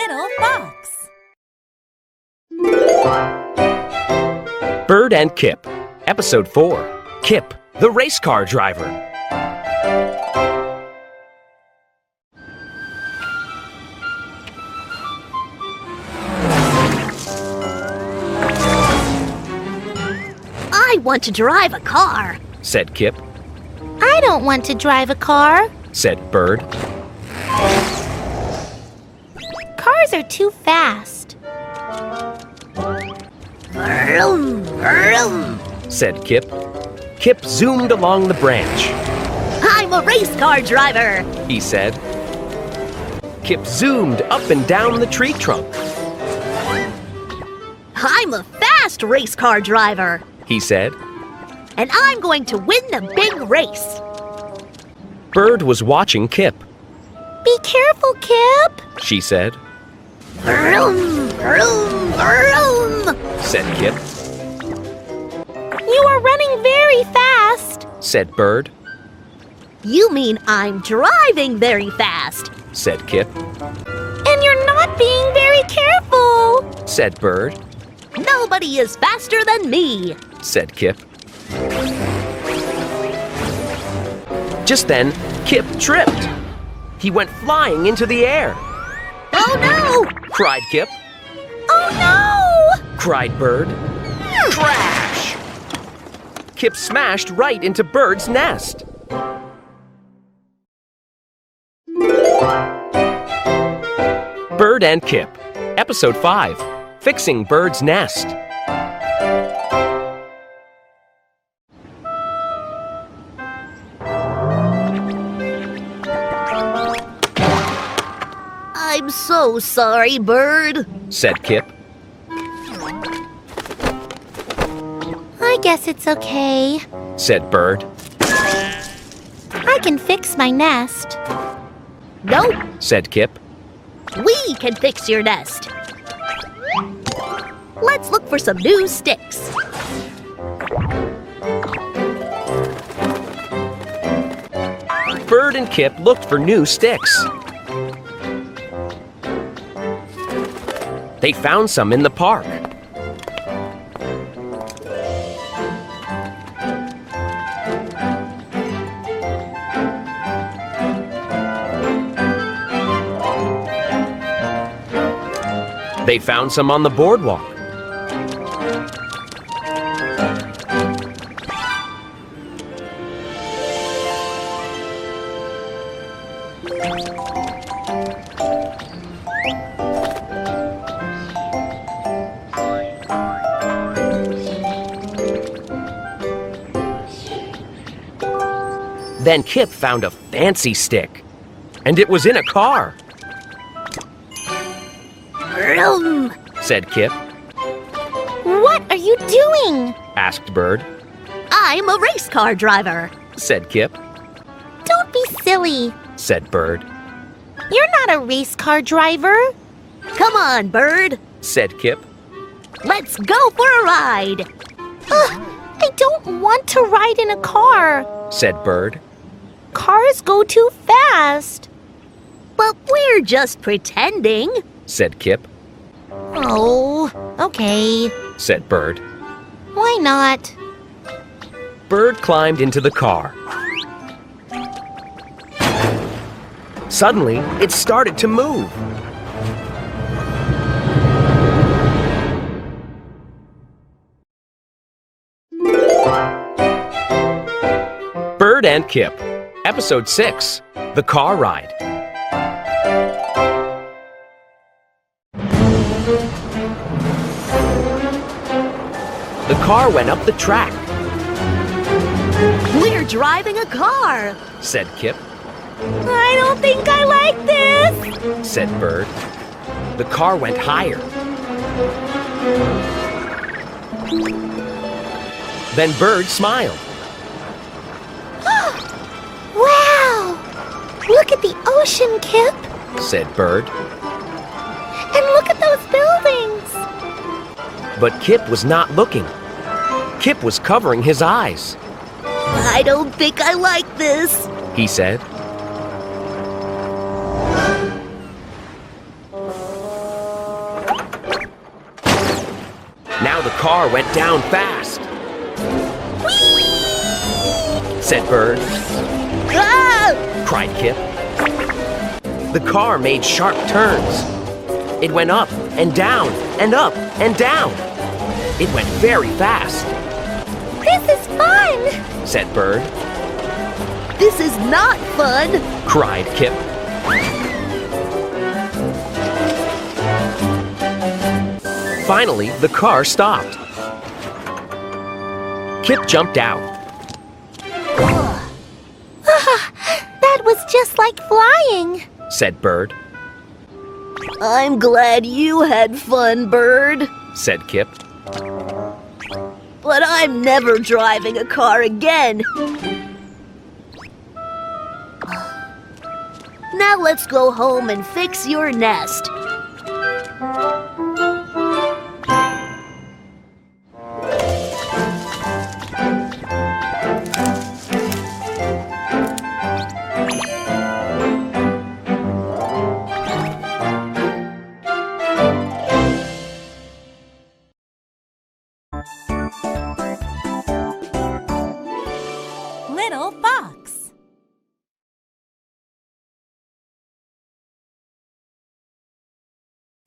little fox. Bird and Kip, Episode 4, Kip, the race car driver. I want to drive a car, said Kip. I don't want to drive a car, said Bird. Cars are too fast. Vroom, vroom, said Kip. Kip zoomed along the branch. I'm a race car driver, He said. Kip zoomed up and down the tree trunk. I'm a fast race car driver, He said. and I'm going to win the big race. Bird was watching Kip. Be careful, Kip. She said. Vroom, vroom, vroom, Said Kip. You are running very fast. Said Bird. You mean I'm driving very fast? Said Kip. And you're not being very careful. Said Bird. Nobody is faster than me. Said Kip. Just then, Kip tripped. He went flying into the air. Oh no! Cried Kip. Oh no! Cried Bird. Crash! Kip smashed right into Bird's nest. Bird and Kip, Episode 5, Fixing Bird's Nest. I'm so sorry, Bird. Said Kip. I guess it's okay. Said Bird. I can fix my nest. Nope, Said Kip. we can fix your nest. Let's look for some new sticks. Bird and Kip looked for new sticks. They found some in the park. They found some on the boardwalk. Then Kip found a fancy stick, and it was in a car. Vroom. Said Kip. What are you doing? Asked Bird. I'm a race car driver. Said Kip. Don't be silly. Said Bird. You're not a race car driver. Come on, Bird. Said Kip. Let's go for a ride. I don't want to ride in a car. Said Bird. Cars go too fast. But we're just pretending. Said Kip. Oh, okay. Said Bird. Why not? Bird climbed into the car. Suddenly, it started to move. Bird and Kip, Episode 6, The Car Ride. The car went up the track, We're driving a car. said Kip. I don't think I like this. Said Bird. The car went higher. Then Bird smiled. Wow! Look at the ocean, Kip. Said Bird. And look at those buildings. But Kip was not looking. Kip was covering his eyes. I don't think I like this. He car went down fast, said Bird. Ah! Cried Kip. The car made sharp turns. It went up and down and up and down. It went very fast, This is fun! said Bird. This is not fun. Cried Kip. Finally, the car stopped. Kip jumped out. That was just like flying. Said Bird. I'm glad you had fun, Bird. Said Kip. But I'm never driving a car again. Now let's go home and fix your nest.